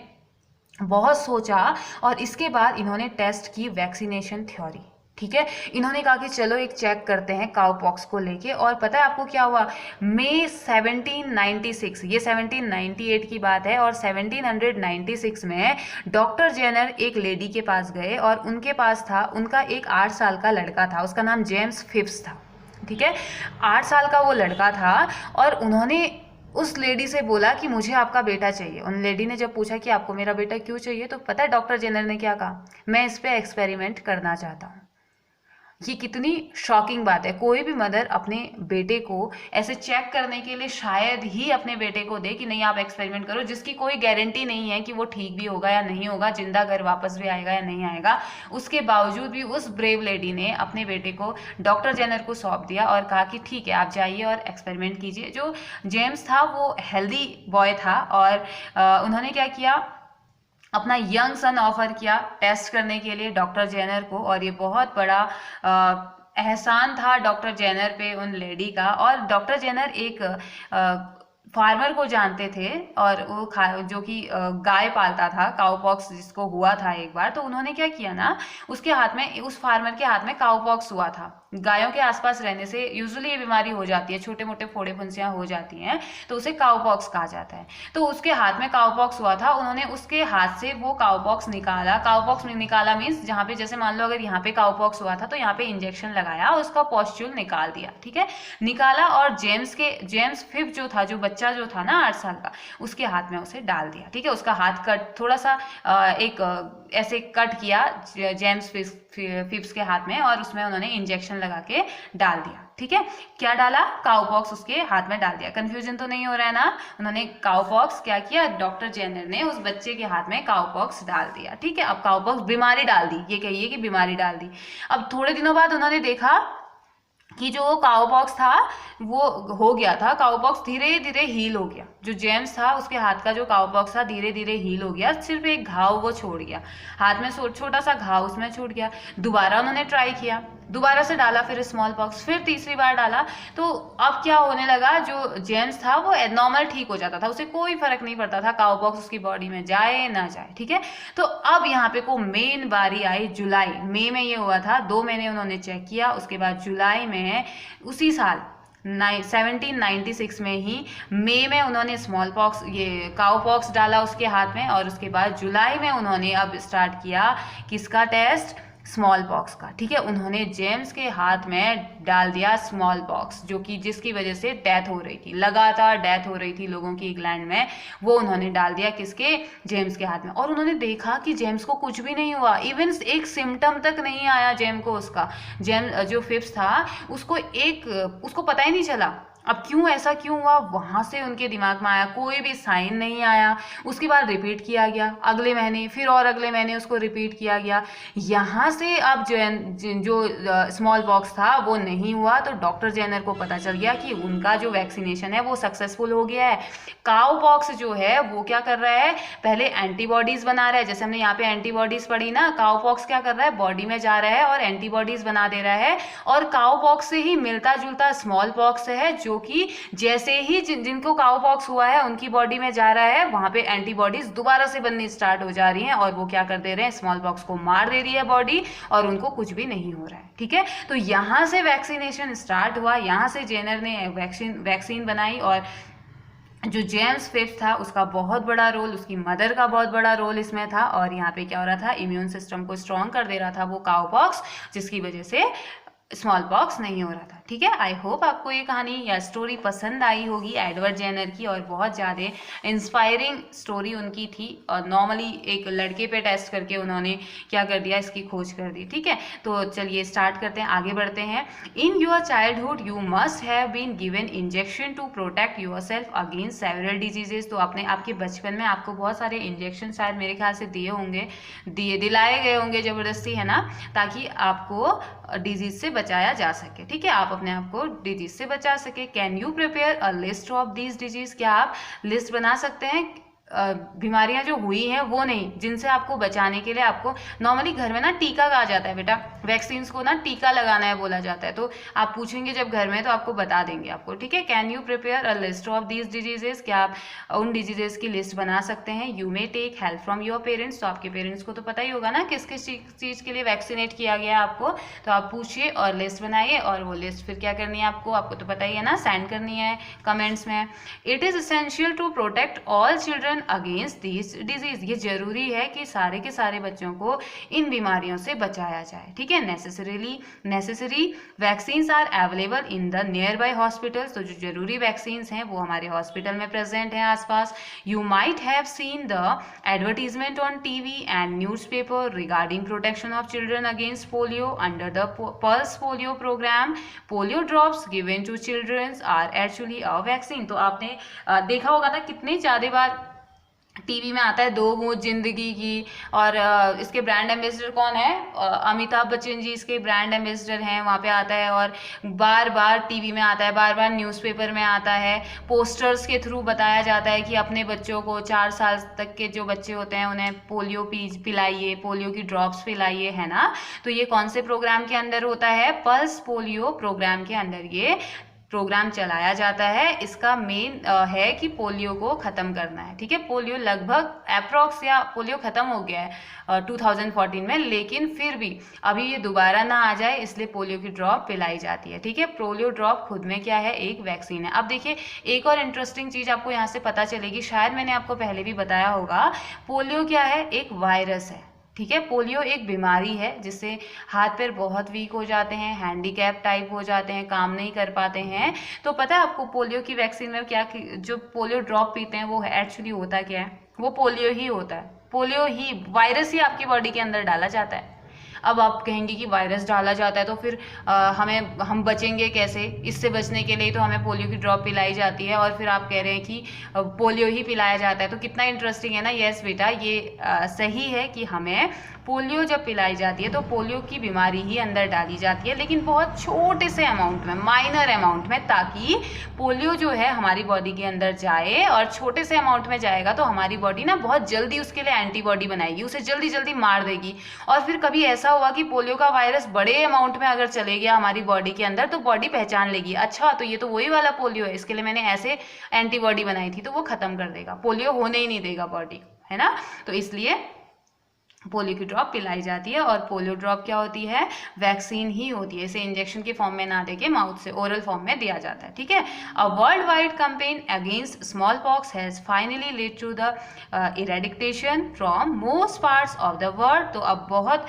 बहुत सोचा और इसके बाद इन्होंने टेस्ट की वैक्सीनेशन थ्योरी। ठीक है, इन्होंने कहा कि चलो एक चेक करते हैं काउपॉक्स को लेके। और पता है आपको क्या हुआ? मई 1796, ये 1798 की बात है, और 1796 में डॉक्टर जेनर एक लेडी के पास गए और उनके पास था, उनका एक 8 साल का लड़का था, उसका नाम जेम्स फिप्स था। ठीक है, 8 साल का वो लड़का था और उन्होंने उस लेडी से बोला कि मुझे आपका बेटा चाहिए। उन लेडी ने जब पूछा कि आपको मेरा बेटा क्यों चाहिए, तो पता है डॉक्टर जेनर ने क्या कहा? मैं इस पे एक्सपेरिमेंट करना चाहता हूँ। ये कितनी शॉकिंग बात है। कोई भी मदर अपने बेटे को ऐसे चेक करने के लिए शायद ही अपने बेटे को दे कि नहीं आप एक्सपेरिमेंट करो, जिसकी कोई गारंटी नहीं है कि वो ठीक भी होगा या नहीं होगा, जिंदा घर वापस भी आएगा या नहीं आएगा। उसके बावजूद भी उस ब्रेव लेडी ने अपने बेटे को डॉक्टर जेनर को सौंप दिया और कहा कि ठीक है आप जाइए और एक्सपेरिमेंट कीजिए। जो जेम्स था वो हेल्दी बॉय था और उन्होंने क्या किया, अपना यंग सन ऑफर किया टेस्ट करने के लिए डॉक्टर जेनर को। और ये बहुत बड़ा एहसान था डॉक्टर जेनर पे उन लेडी का। और डॉक्टर जेनर एक फार्मर को जानते थे और वो जो कि गाय पालता था, काउपॉक्स जिसको हुआ था एक बार। तो उन्होंने क्या किया ना, उसके हाथ में, उस फार्मर के हाथ में काउपॉक्स हुआ था। गायों के आसपास रहने से यूजुअली ये बीमारी हो जाती है, छोटे मोटे फोड़े फुंसियां हो जाती हैं, तो उसे काउपॉक्स कहा जाता है। तो उसके हाथ में काउपॉक्स हुआ था, उन्होंने उसके हाथ से वो काउपॉक्स निकाला। काउपॉक्स निकाला मीन्स जहाँ पे, जैसे मान लो अगर यहाँ पे काउपॉक्स हुआ था तो यहाँ पे इंजेक्शन लगाया और उसका पॉस्ट्यूल निकाल दिया। ठीक है, निकाला और जेम्स फिफ्थ जो था, जो बच्चा जो था ना 8 साल का, उसके हाथ में उसे डाल दिया। ठीक है, उसका हाथ कट, थोड़ा सा ऐसे कट किया जेम्स फिफ्थ के हाथ में और उसमें उन्होंने इंजेक्शन लगा के डाल दिया। ठीक है, क्या डाला? काउपॉक्स उसके हाथ में डाल दिया। कंफ्यूजन तो नहीं हो रहा है ना? उन्होंने काउपॉक्स क्या किया, डॉक्टर जेनर ने उस बच्चे के हाथ में काउपॉक्स डाल दिया। ठीक है, अब काउपॉक्स बीमारी डाल दी, ये कहिए कि बीमारी डाल दी। अब थोड़े दिनों बाद उन्होंने देखा कि जो काउपॉक्स था वो हो गया था, काउपॉक्स धीरे धीरे हील हो गया। जो जेम्स था उसके हाथ का जो काउपॉक्स था धीरे धीरे हील हो गया, सिर्फ एक घाव वो छोड़ गया, हाथ में छोटा सा घाव उसमें छूट गया। दोबारा उन्होंने ट्राई किया, दोबारा से डाला, फिर स्मॉल पॉक्स, फिर तीसरी बार डाला। तो अब क्या होने लगा, जो जेम्स था वो नॉर्मल ठीक हो जाता था, उसे कोई फर्क नहीं पड़ता था काउपॉक्स उसकी बॉडी में जाए ना जाए। ठीक है, तो अब यहाँ पे को मेन बारी आई जुलाई। मई में ये हुआ था, 2 महीने उन्होंने चेक किया, उसके बाद जुलाई में उसी साल 1796 में ही मई में उन्होंने स्मॉल पॉक्स, ये काउपॉक्स डाला उसके हाथ में। और उसके बाद जुलाई में उन्होंने अब स्टार्ट किया किसका टेस्ट, स्मॉल पॉक्स का। ठीक है, उन्होंने जेम्स के हाथ में डाल दिया स्मॉल पॉक्स, जो कि जिसकी वजह से डेथ हो रही थी, लगातार डेथ हो रही थी लोगों की इंग्लैंड में, वो उन्होंने डाल दिया किसके, जेम्स के हाथ में। और उन्होंने देखा कि जेम्स को कुछ भी नहीं हुआ, इवन एक सिम्टम तक नहीं आया जेम को उसका। जेम जो फिफ्थ था उसको पता ही नहीं चला। अब क्यों ऐसा क्यों हुआ, वहां से उनके दिमाग में आया, कोई भी साइन नहीं आया। उसके बाद रिपीट किया गया अगले महीने, फिर और अगले महीने उसको रिपीट किया गया। यहाँ से अब जो स्मॉल पॉक्स था वो नहीं हुआ, तो डॉक्टर जेनर को पता चल गया कि उनका जो वैक्सीनेशन है वो सक्सेसफुल हो गया है। काउ पॉक्स जो है वो क्या कर रहा है, पहले एंटीबॉडीज बना रहा है, जैसे हमने यहाँ पे एंटीबॉडीज पढ़ी ना, काउ पॉक्स क्या कर रहा है, बॉडी में जा रहा है और एंटीबॉडीज बना दे रहा है। और काउ पॉक्स से ही मिलता जुलता स्मॉल पॉक्स है, जो कि जैसे ही जिनको काउपॉक्स हुआ है उनकी बॉडी में जा रहा है, वहां पे एंटीबॉडीज दोबारा से बननी स्टार्ट हो जा रही हैं और वो क्या कर दे रहे हैं, स्मॉल पॉक्स को मार दे रही है बॉडी और उनको कुछ भी नहीं हो रहा है। ठीक है, तो यहां से वैक्सीनेशन स्टार्ट हुआ, यहां से जेनर ने वैक्सीन बनाई। और जो जेम्स फिफ्थ था उसका बहुत बड़ा रोल, उसकी मदर का बहुत बड़ा रोल इसमें था। और यहाँ पे क्या हो रहा था, इम्यून सिस्टम को स्ट्रॉन्ग कर दे रहा था वो काउपॉक्स, जिसकी वजह से स्मॉल पॉक्स नहीं हो रहा था। ठीक है, आई होप आपको ये कहानी या स्टोरी पसंद आई होगी एडवर्ड जेनर की, और बहुत ज़्यादा इंस्पायरिंग स्टोरी उनकी थी। और नॉर्मली एक लड़के पे टेस्ट करके उन्होंने क्या कर दिया, इसकी खोज कर दी। ठीक है, तो चलिए स्टार्ट करते हैं, आगे बढ़ते हैं। In your childhood you must have been given injection to protect your self against several diseases. तो आपके बचपन में आपको बहुत सारे इंजेक्शन शायद मेरे ख्याल से दिलाए गए होंगे ज़बरदस्ती, है ना, ताकि आपको डिजीज से बचाया जा सके। ठीक है, आप अपने आप को डिजीज से बचा सके। Can you prepare a list of these disease, क्या आप लिस्ट बना सकते हैं बीमारियां जो हुई हैं वो नहीं, जिनसे आपको बचाने के लिए आपको नॉर्मली घर में ना टीका कहा जाता है बेटा, वैक्सीन को ना टीका लगाना है बोला जाता है। तो आप पूछेंगे जब घर में तो आपको बता देंगे आपको, ठीक है। Can you prepare a list of these diseases, क्या आप उन डिजीजेस की लिस्ट बना सकते हैं। You may take help from your parents, तो आपके पेरेंट्स को तो पता ही होगा ना किस किस चीज़ के लिए वैक्सीनेट किया गया है आपको, तो आप पूछिए और लिस्ट बनाइए, और वो लिस्ट फिर क्या करनी है आपको तो पता ही है ना, सेंड करनी है कमेंट्स में। It is essential to protect all children against this disease, ये जरूरी है कि सारे के सारे बच्चों को इन बीमारियों से बचाया जाए, ठीक है। Necessary vaccines are available in the near by hospitals, तो जो जरूरी वैक्सीन्स हैं वो हमारे हॉस्पिटल में प्रेजेंट हैं आसपास। You might have seen the advertisement on TV and newspaper regarding protection of children against polio under the pulse polio programme. Polio drops given to children are actually a vaccine, तो आपने देखा होगा ना कितनी ज़्यादा बार TV में आता है दो बूंद जिंदगी की, और इसके ब्रांड एम्बेसडर कौन है, अमिताभ बच्चन जी इसके ब्रांड एम्बेसडर हैं, वहाँ पे आता है, और बार बार टीवी में आता है, बार बार न्यूज़पेपर में आता है, पोस्टर्स के थ्रू बताया जाता है कि अपने बच्चों को 4 साल तक के जो बच्चे होते हैं उन्हें पोलियो पिलाइए, पोलियो की ड्रॉप्स पिलाइए, है ना। तो ये कौन से प्रोग्राम के अंदर होता है, पल्स पोलियो प्रोग्राम के अंदर ये प्रोग्राम चलाया जाता है। इसका मेन है कि पोलियो को ख़त्म करना है, ठीक है। पोलियो लगभग अप्रॉक्स या पोलियो ख़त्म हो गया है 2014 में, लेकिन फिर भी अभी ये दोबारा ना आ जाए इसलिए पोलियो की ड्रॉप पिलाई जाती है, ठीक है। पोलियो ड्रॉप खुद में क्या है, एक वैक्सीन है। अब देखिए एक और इंटरेस्टिंग चीज़ आपको यहाँ से पता चलेगी, शायद मैंने आपको पहले भी बताया होगा, पोलियो क्या है, एक वायरस है, ठीक है। पोलियो एक बीमारी है जिससे हाथ पैर बहुत वीक हो जाते हैं, हैंडीकैप टाइप हो जाते हैं, काम नहीं कर पाते हैं। तो पता है आपको पोलियो की वैक्सीन में क्या, जो पोलियो ड्रॉप पीते हैं वो एक्चुअली होता क्या है, वो पोलियो ही होता है, पोलियो ही वायरस ही आपकी बॉडी के अंदर डाला जाता है। अब आप कहेंगे कि वायरस डाला जाता है तो फिर हम बचेंगे कैसे, इससे बचने के लिए तो हमें पोलियो की ड्रॉप पिलाई जाती है, और फिर आप कह रहे हैं कि पोलियो ही पिलाया जाता है, तो कितना इंटरेस्टिंग है ना। यस बेटा, ये सही है कि हमें पोलियो जब पिलाई जाती है तो पोलियो की बीमारी ही अंदर डाली जाती है, लेकिन बहुत छोटे से अमाउंट में, माइनर अमाउंट में, ताकि पोलियो जो है हमारी बॉडी के अंदर जाए, और छोटे से अमाउंट में जाएगा तो हमारी बॉडी ना बहुत जल्दी उसके लिए एंटीबॉडी बनाएगी, उसे जल्दी जल्दी मार देगी। और फिर कभी ऐसा हुआ कि पोलियो का वायरस बड़े अमाउंट में अगर चले गया हमारी बॉडी के अंदर, तो बॉडी पहचान लेगी, अच्छा तो ये तो वही वाला पोलियो है, इसके लिए मैंने ऐसे एंटीबॉडी बनाई थी, तो वो खत्म कर देगा, पोलियो होने ही नहीं देगा बॉडी, है ना। तो इसलिए पोलियो की ड्रॉप पिलाई जाती है, और पोलियो ड्रॉप क्या होती है, वैक्सीन ही होती है, इसे इंजेक्शन की फॉर्म में ना देके माउथ से ओरल फॉर्म में दिया जाता है, ठीक है। A world wide campaign against small pox has finally lead to the eradication from most parts of the world. तो अब बहुत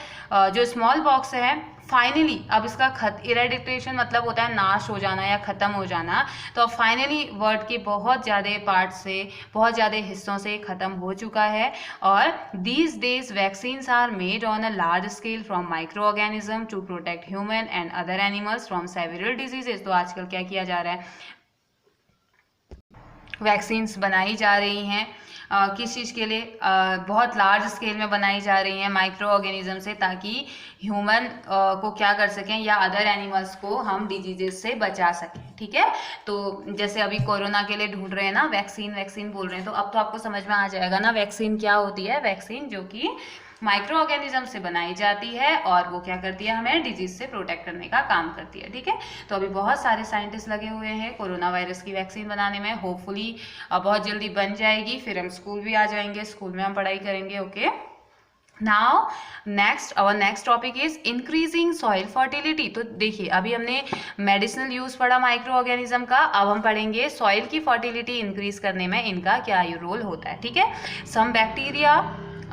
जो स्मॉल पॉक्स है फाइनली, अब इसका इरेडिकेशन मतलब होता है नाश हो जाना या ख़त्म हो जाना, तो अब फाइनली वर्ल्ड के बहुत ज़्यादा पार्ट से, बहुत ज़्यादा हिस्सों से ख़त्म हो चुका है। और these days vaccines are made on a large scale from micro organism to protect human and other animals from several diseases. तो आजकल क्या किया जा रहा है, वैक्सीन्स बनाई जा रही हैं किस चीज़ के लिए, बहुत लार्ज स्केल में बनाई जा रही हैं माइक्रो ऑर्गेनिज्म से, ताकि ह्यूमन को क्या कर सकें या अदर एनिमल्स को हम डिजीजेज से बचा सकें, ठीक है। तो जैसे अभी कोरोना के लिए ढूंढ रहे हैं ना वैक्सीन बोल रहे हैं, तो अब तो आपको समझ में आ जाएगा ना वैक्सीन क्या होती है। वैक्सीन जो कि माइक्रो ऑर्गेनिज्म से बनाई जाती है, और वो क्या करती है, हमें डिजीज से प्रोटेक्ट करने का काम करती है, ठीक है। तो अभी बहुत सारे साइंटिस्ट लगे हुए हैं कोरोना वायरस की वैक्सीन बनाने में, होपफुली बहुत जल्दी बन जाएगी, फिर हम स्कूल भी आ जाएंगे, स्कूल में हम पढ़ाई करेंगे, okay. Now our next topic is increasing soil fertility. तो देखिए अभी हमने मेडिसिनल यूज पढ़ा माइक्रो ऑर्गेनिज्म का, अब हम पढ़ेंगे सॉइल की फर्टिलिटी इंक्रीज करने में इनका क्या रोल होता है, ठीक है। सम बैक्टीरिया,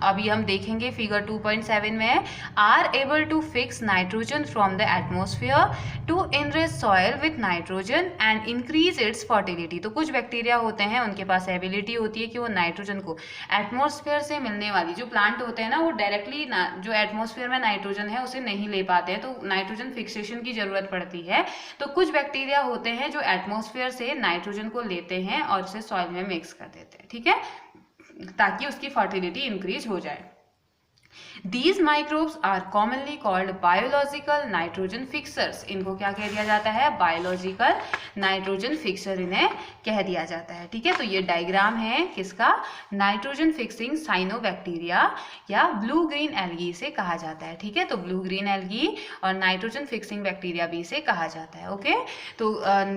अभी हम देखेंगे फिगर 2.7 में, are able to fix nitrogen from the atmosphere to enrich soil with nitrogen and increase its fertility. तो कुछ बैक्टीरिया होते हैं उनके पास एबिलिटी होती है कि वो नाइट्रोजन को एटमोसफियर से मिलने वाली, जो प्लांट होते हैं ना वो डायरेक्टली जो एटमोसफियर में नाइट्रोजन है उसे नहीं ले पाते हैं, तो नाइट्रोजन फिक्सेशन की जरूरत पड़ती है। तो कुछ बैक्टीरिया होते हैं जो एटमोसफियर से नाइट्रोजन को लेते हैं और उसे सॉइल में मिक्स कर देते हैं, ठीक है, ताकि उसकी फर्टिलिटी इंक्रीज हो जाए। These microbes are commonly called biological nitrogen fixers. इनको क्या कह दिया जाता है? बायोलॉजिकल नाइट्रोजन फिक्सर इन्हें कह दिया जाता है। ठीक है, तो ये डायग्राम है किसका? नाइट्रोजन फिक्सिंग साइनोबैक्टीरिया या ब्लू ग्रीन एल्गी से कहा जाता है। ठीक है, तो ब्लू ग्रीन एल्गी और नाइट्रोजन फिक्सिंग बैक्टीरिया भी इसे कहा जाता है। ओके, तो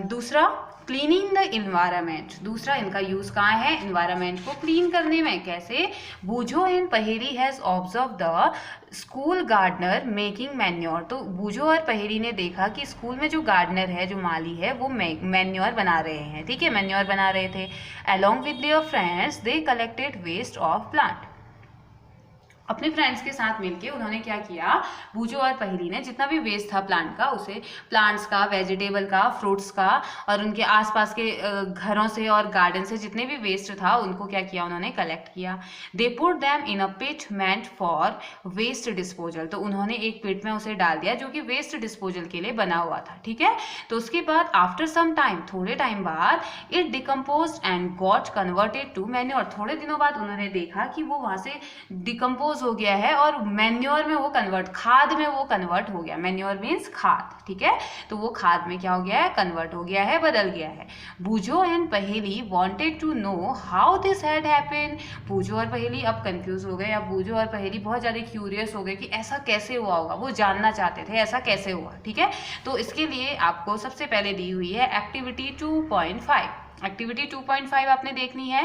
दूसरा क्लीनिंग द इन्वायरमेंट, दूसरा इनका यूज कहाँ है? इन्वायरमेंट को क्लीन करने में। कैसे? Boojho and Paheli has observe the school gardener making manure. तो बूझो और पहेरी ने देखा कि स्कूल में जो गार्डनर है, जो माली है, वो मैन्योर बना रहे हैं। ठीक है, मैन्योर बना रहे थे। Along with their friends they collected waste of plant. अपने फ्रेंड्स के साथ मिलके उन्होंने क्या किया? बूझो और पहेली ने जितना भी वेस्ट था प्लांट का, उसे प्लांट्स का, वेजिटेबल का, फ्रूट्स का और उनके आसपास के घरों से और गार्डन से जितने भी वेस्ट था उनको क्या किया? उन्होंने कलेक्ट किया। They put them in a pit meant for waste disposal. तो उन्होंने एक पिट में उसे डाल दिया जो कि वेस्ट डिस्पोजल के लिए बना हुआ था। ठीक है, तो उसके बाद आफ्टर सम टाइम, थोड़े टाइम बाद, it decompose and got converted to manure. थोड़े दिनों बाद उन्होंने देखा कि वो वहां से डिकम्पोज हो गया है और मैन्योर में वो कन्वर्ट, खाद में वो कन्वर्ट हो गया। मैन्योर मीन्स खाद। ठीक है, तो वो खाद में क्या हो गया है? कन्वर्ट हो गया है, बदल गया है। Boojho and Paheli wanted to know how this had happened. Boojho और पहेली अब कंफ्यूज हो गए। अब बूझो और पहेली बहुत ज़्यादा क्यूरियस हो गए कि ऐसा कैसे हुआ होगा, वो जानना चाहते थे ऐसा कैसे हुआ। ठीक है, तो इसके लिए आपको सबसे पहले दी हुई है एक्टिविटी 2.5। एक्टिविटी 2.5 आपने देखनी है।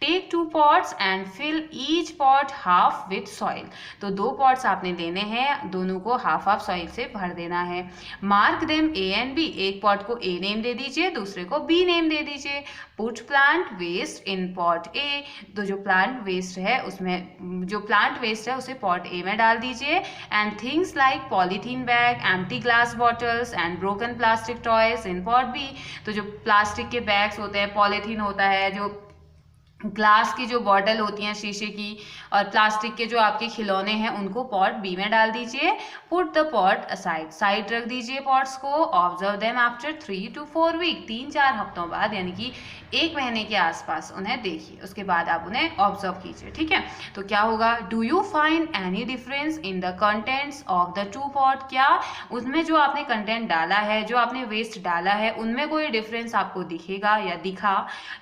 Take 2 pots and fill each pot half with soil. तो 2 पॉट्स आपने लेने हैं, दोनों को हाफ हाफ सॉइल से भर देना है। Mark them A and B. एक पॉट को ए नेम दे दीजिए, दूसरे को बी नेम दे दीजिए। पुट प्लांट वेस्ट इन पॉट ए। तो जो प्लांट वेस्ट है उसमें, जो प्लांट वेस्ट है उसे पॉट ए में डाल दीजिए। And things like polythene bag, empty glass bottles and broken plastic toys in pot B. तो जो प्लास्टिक के बैग्स होते हैं, पॉलीथीन होता है, जो ग्लास की जो बॉटल होती हैं शीशे की, और प्लास्टिक के जो आपके खिलौने हैं उनको पॉट बी में डाल दीजिए। Put the pot aside. Side रख दीजिए पॉट्स को। Observe them after 3 to 4 week. 3-4 हफ्तों बाद, यानी कि 1 महीने के आसपास उन्हें देखिए, उसके बाद आप उन्हें ऑब्जर्व कीजिए। ठीक है, तो क्या होगा? Do you find any difference in the contents of the 2 pot. क्या उसमें जो आपने कंटेंट डाला है, जो आपने वेस्ट डाला है, उनमें कोई डिफरेंस आपको दिखेगा या दिखा?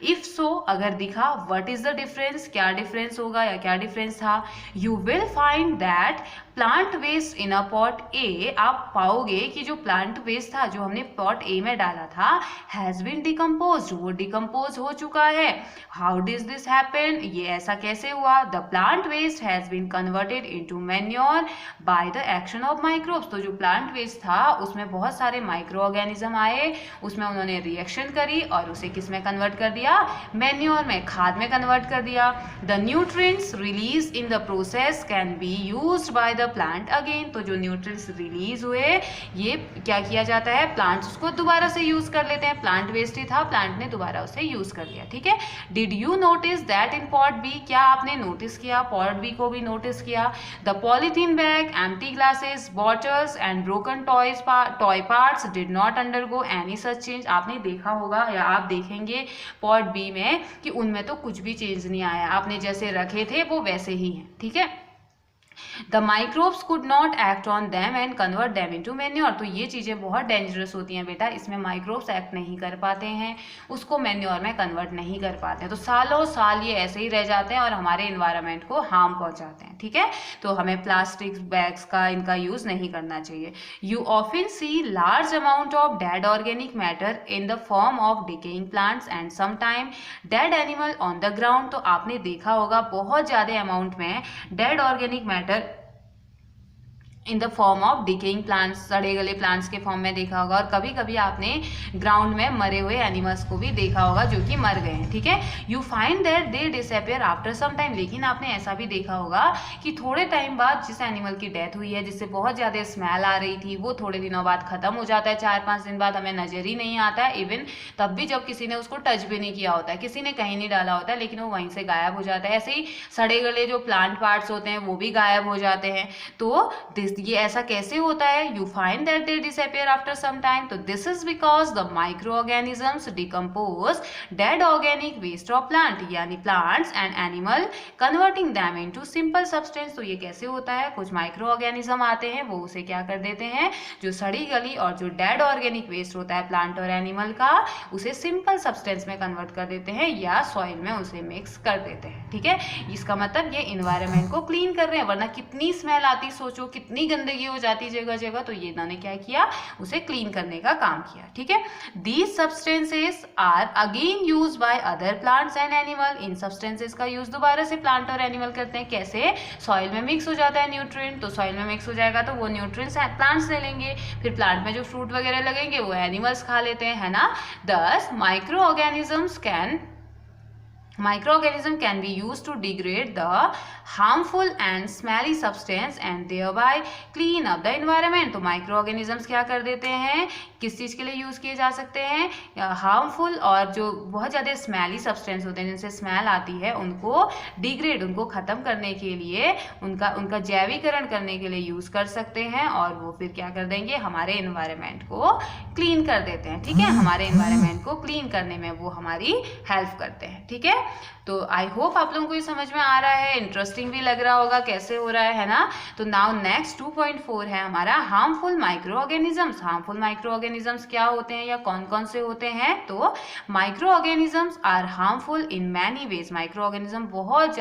इफ सो, अगर दिखा, व्हाट इज द डिफरेंस? क्या डिफरेंस होगा या क्या डिफरेंस था? You will find that plant waste in a pot A. आप पाओगे कि जो प्लांट वेस्ट था, जो हमने पॉट ए में डाला था, हैज बीन डिकम्पोज, वो डिकम्पोज हो चुका है। How does this happen? ये ऐसा कैसे हुआ? The plant waste has been converted into manure by the action of microbes. तो जो प्लांट वेस्ट था उसमें बहुत सारे माइक्रो ऑर्गेनिज्म आए, उसमें उन्होंने रिएक्शन करी और उसे किस में कन्वर्ट कर दिया? मैन्योर में, खाद में कन्वर्ट कर दिया। The nutrients release in the process can be used by the plant again. तो जो न्यूट्रिएंट्स रिलीज हुए, ये क्या किया जाता है? प्लांट्स उसको दोबारा से यूज कर लेते हैं। प्लांट वेस्ट ही था, प्लांट ने दोबारा उसे यूज कर लिया। ठीक है, did you notice that in pot B? क्या आपने नोटिस किया? पॉट बी को भी नोटिस किया। The polythene bag, empty glasses, bottles and broken toy parts did not undergo any such change. आपने देखा होगा या आप देखेंगे पॉट बी में कि उनमें तो कुछ भी चेंज नहीं आया, आपने जैसे रखे थे वो वैसे ही हैं। ठीक है, the microbes could not act on them and convert them into manure. तो ये चीज़ें बहुत डेंजरस होती हैं बेटा, इसमें माइक्रोब्स एक्ट नहीं कर पाते हैं, उसको मैन्योर में कन्वर्ट नहीं कर पाते हैं। तो सालों साल ये ऐसे ही रह जाते हैं और हमारे इन्वायरमेंट को हार्म पहुंचाते हैं। ठीक है, तो हमें प्लास्टिक बैग्स का, इनका यूज़ नहीं करना चाहिए। You often see large amount of dead organic matter in the form of decaying plants and sometime dead animal on the ground. तो आपने देखा होगा बहुत ज़्यादा अमाउंट में dead organic matter in the form of decaying plants, सड़े गले plants के फॉर्म में देखा होगा। और कभी कभी आपने ग्राउंड में मरे हुए एनिमल्स को भी देखा होगा जो कि मर गए हैं। ठीक है, you find that they disappear after some time. लेकिन आपने ऐसा भी देखा होगा कि थोड़े टाइम बाद जिस एनिमल की डेथ हुई है, जिससे बहुत ज़्यादा स्मेल आ रही थी, वो थोड़े दिनों बाद खत्म हो जाता है। 4-5 दिन बाद हमें नजर ही नहीं आता है, इवन तब भी जब किसी ने उसको टच भी नहीं किया होता है, किसी ने कहीं नहीं डाला होता है, लेकिन वो वहीं से गायब हो जाता है। ऐसे ही सड़े गले जो प्लांट पार्ट्स होते हैं वो भी गायब हो जाते हैं। तो दिस ये ऐसा कैसे होता है? You find that they disappear after some time, तो this is because the micro organisms decompose dead organic waste of plant, यानी plants and animal converting them into simple substance. तो ये कैसे होता है? कुछ माइक्रो ऑर्गेनिज्म आते हैं, वो उसे क्या कर देते हैं, जो सड़ी गली और जो डेड ऑर्गेनिक वेस्ट होता है प्लांट और एनिमल का, उसे सिंपल सब्सटेंस में कन्वर्ट कर देते हैं या सॉइल में उसे मिक्स कर देते हैं। ठीक है, इसका मतलब ये इन्वायरमेंट को क्लीन कर रहे हैं, वरना कितनी स्मेल आती, सोचो कितनी गंदगी हो जाती जगह जगह। तो ये इन्होंने क्या किया, उसे क्लीन करने का काम किया। ठीक है, these substances are again use by other plants and animal. इन सब्सटेंसेस का यूज दोबारा से प्लांट और एनिमल करते हैं। कैसे? सॉइल में मिक्स हो जाता है न्यूट्रिएंट, तो सॉइल में मिक्स हो जाएगा तो वो न्यूट्रिएंट्स प्लांट्स ले लेंगे, फिर प्लांट में जो फ्रूट वगैरह लगेंगे वो एनिमल्स खा लेते हैं, है ना। दस microorganism can be used to degrade the harmful and smelly substance and thereby clean up the environment। तो माइक्रोऑर्गेनिजम्स क्या कर देते हैं, किस चीज़ के लिए यूज़ किए जा सकते हैं? हार्मफुल और जो बहुत ज़्यादा स्मेली सब्सटेंस होते हैं, जिनसे स्मेल आती है, उनको डिग्रेड, उनको ख़त्म करने के लिए, उनका जैवीकरण करने के लिए यूज़ कर सकते हैं, और वो फिर क्या कर देंगे, हमारे इन्वायरमेंट को क्लीन कर देते हैं। ठीक है, हमारे इन्वायरमेंट को क्लीन करने में वो हमारी हेल्प करते हैं। ठीक है, तो आई होप आप लोगों को ये समझ में आ रहा है, इंटरेस्टिंग भी लग रहा होगा कैसे हो रहा है ना। तो नाउ नेक्स्ट 2.4 है हमारा harmful micro organisms. Harmful micro organisms क्या होते हैं या कौन कौन से होते हैं? तो micro organisms are harmful in many ways. Micro organism बहुत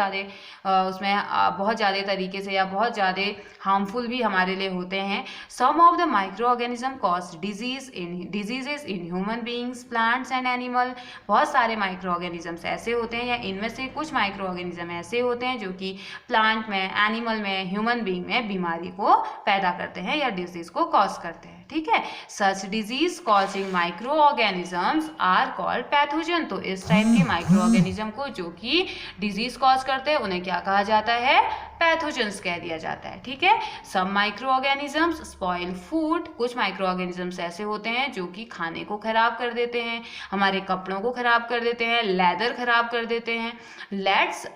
ज़्यादा तरीके से या बहुत ज़्यादा हार्मफुल भी हमारे लिए होते हैं। Some of the micro organism cause diseases in human beings, plants and animal. बहुत सारे माइक्रो ऑर्गेनिजम्स ऐसे होते हैं, या इनमें से कुछ माइक्रो ऑर्गेनिज्म ऐसे होते हैं जो कि प्लांट में, एनिमल में, ह्यूमन बींग में बीमारी को पैदा करते हैं या डिजीज को कॉज करते हैं। ठीक है, such disease causing micro organisms are called pathogen. तो इस टाइप के माइक्रो ऑर्गेनिज्म को जो कि डिजीज कॉज करते हैं उन्हें क्या कहा जाता है? पैथोजेंस कह दिया जाता है। ठीक है, some micro organisms spoil food. कुछ माइक्रो ऑर्गेनिजम्स ऐसे होते हैं जो कि खाने को खराब कर देते हैं, हमारे कपड़ों को खराब कर देते हैं, लेदर खराब कर देते हैं। Let's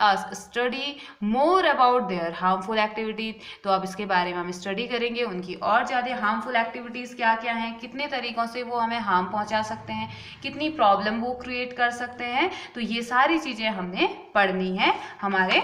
us study more about their harmful activity. तो अब इसके बारे में हम स्टडी करेंगे, उनकी और ज़्यादा हार्मफुल एक्टिविटीज़ क्या क्या हैं, कितने तरीक़ों से वो हमें हार्म पहुंचा सकते हैं, कितनी प्रॉब्लम वो क्रिएट कर सकते हैं। तो ये सारी चीज़ें हमने पढ़नी है हमारे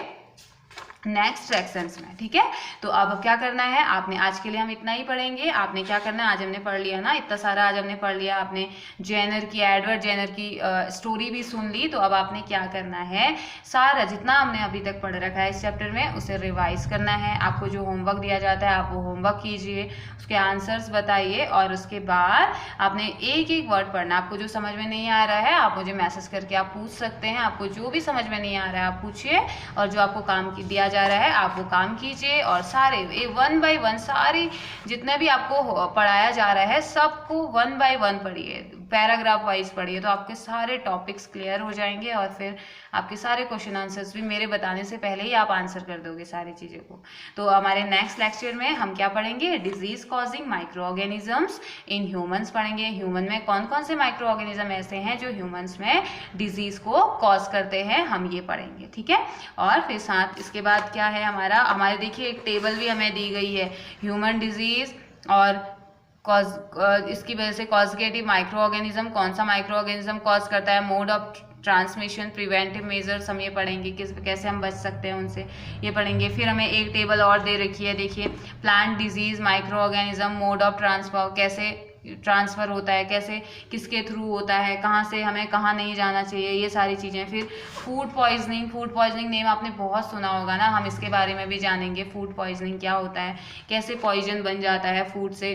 नेक्स्ट सेक्शंस में। ठीक है, तो अब क्या करना है, आपने आज के लिए हम इतना ही पढ़ेंगे। आपने क्या करना है, आज हमने पढ़ लिया ना, इतना सारा आज हमने पढ़ लिया। आपने जेनर की, एडवर्ड जेनर की स्टोरी भी सुन ली। तो अब आपने क्या करना है, सारा जितना हमने अभी तक पढ़ रखा है इस चैप्टर में उसे रिवाइज करना है। आपको जो होमवर्क दिया जाता है आप वो होमवर्क कीजिए, उसके आंसर्स बताइए, और उसके बाद आपने एक एक वर्ड पढ़ना। आपको जो समझ में नहीं आ रहा है आप मुझे मैसेज करके आप पूछ सकते हैं। आपको जो भी समझ में नहीं आ रहा है आप पूछिए, और जो आपको काम दिया जा रहा है आप वो काम कीजिए, और सारे 1 by 1 सारी जितने भी आपको पढ़ाया जा रहा है सबको 1 by 1 पढ़िए, पैराग्राफ वाइज पढ़िए, तो आपके सारे टॉपिक्स क्लियर हो जाएंगे, और फिर आपके सारे क्वेश्चन आंसर्स भी मेरे बताने से पहले ही आप आंसर कर दोगे सारी चीज़ों को। तो हमारे नेक्स्ट लेक्चर में हम क्या पढ़ेंगे, disease causing micro organisms in humans पढ़ेंगे। ह्यूमन में कौन कौन से माइक्रो ऑर्गेनिज्म ऐसे हैं जो ह्यूमंस में डिजीज को कॉज करते हैं, हम ये पढ़ेंगे। ठीक है, और फिर साथ इसके बाद क्या है हमारे देखिए एक टेबल भी हमें दी गई है, ह्यूमन डिजीज और इसकी वजह से कॉजगेटिव माइक्रो ऑर्गेनिज्म, कौन सा माइक्रो ऑर्गेनिज्म कॉज करता है, mode of transmission, preventive measures हम ये पढ़ेंगे, कैसे हम बच सकते हैं उनसे, ये पढ़ेंगे। फिर हमें एक टेबल और दे रखी है, देखिए plant disease micro organism, mode of transfer, कैसे ट्रांसफ़र होता है, कैसे किसके थ्रू होता है, कहाँ से हमें कहाँ नहीं जाना चाहिए, ये सारी चीज़ें। फिर फूड पॉइजनिंग नेम आपने बहुत सुना होगा ना, हम इसके बारे में भी जानेंगे, फूड पॉइजनिंग क्या होता है, कैसे पॉइजन बन जाता है फूड से,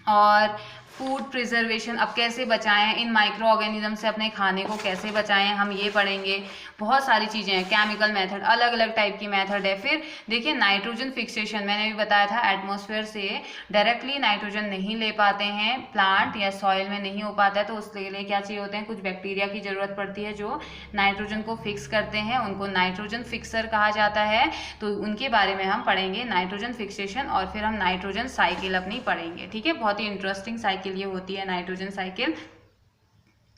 और फूड प्रिजर्वेशन, अब कैसे बचाएं इन माइक्रो ऑर्गेनिज्म से, अपने खाने को कैसे बचाएं, हम ये पढ़ेंगे। बहुत सारी चीज़ें हैं, केमिकल मेथड, अलग अलग टाइप की मेथड है। फिर देखिए नाइट्रोजन फिक्सेशन, मैंने भी बताया था, एटमॉस्फेयर से डायरेक्टली नाइट्रोजन नहीं ले पाते हैं, प्लांट या सॉइल में नहीं हो पाता है, तो उसके लिए क्या चाहिए होते हैं, कुछ बैक्टीरिया की ज़रूरत पड़ती है जो नाइट्रोजन को फिक्स करते हैं, उनको नाइट्रोजन फिक्सर कहा जाता है। तो उनके बारे में हम पढ़ेंगे, नाइट्रोजन फिक्सेशन, और फिर हम नाइट्रोजन साइकिल अपनी पढ़ेंगे। ठीक है, बहुत ही इंटरेस्टिंग साइकिल ये होती है नाइट्रोजन साइकिल।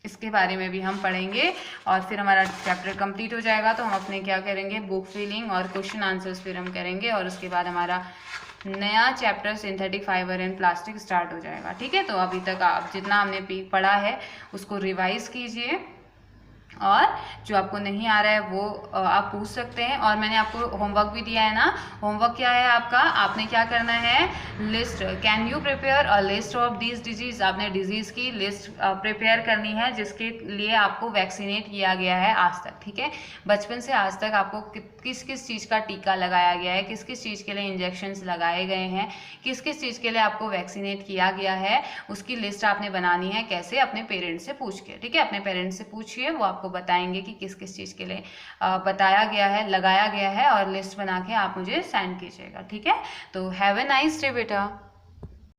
इसके बारे में भी हम पढ़ेंगे और फिर हमारा चैप्टर कंप्लीट हो जाएगा। तो हम अपने क्या करेंगे, बुक फिलिंग और क्वेश्चन आंसर्स फिर हम करेंगे और उसके बाद हमारा नया chapter synthetic fibre and plastic start हो जाएगा। ठीक है, तो अभी तक आप जितना हमने पढ़ा है उसको रिवाइज कीजिए और जो आपको नहीं आ रहा है वो आप पूछ सकते हैं। और मैंने आपको होमवर्क भी दिया है ना। होमवर्क क्या है आपका, आपने क्या करना है, list, can you prepare a list of this disease, आपने डिजीज की लिस्ट प्रिपेयर करनी है जिसके लिए आपको वैक्सीनेट किया गया है आज तक। ठीक है, बचपन से आज तक आपको किस किस चीज़ का टीका लगाया गया है, किस किस चीज़ के लिए इंजेक्शंस लगाए गए हैं, किस किस चीज़ के लिए आपको वैक्सीनेट किया गया है, उसकी लिस्ट आपने बनानी है। कैसे, अपने पेरेंट्स से पूछ के। ठीक है, अपने पेरेंट्स से पूछिए, वो आपको बताएंगे कि किस किस चीज़ के लिए बताया गया है, लगाया गया है, और लिस्ट बना के आप मुझे सेंड कीजिएगा। ठीक है, तो हैव ए नाइस डे बेटा।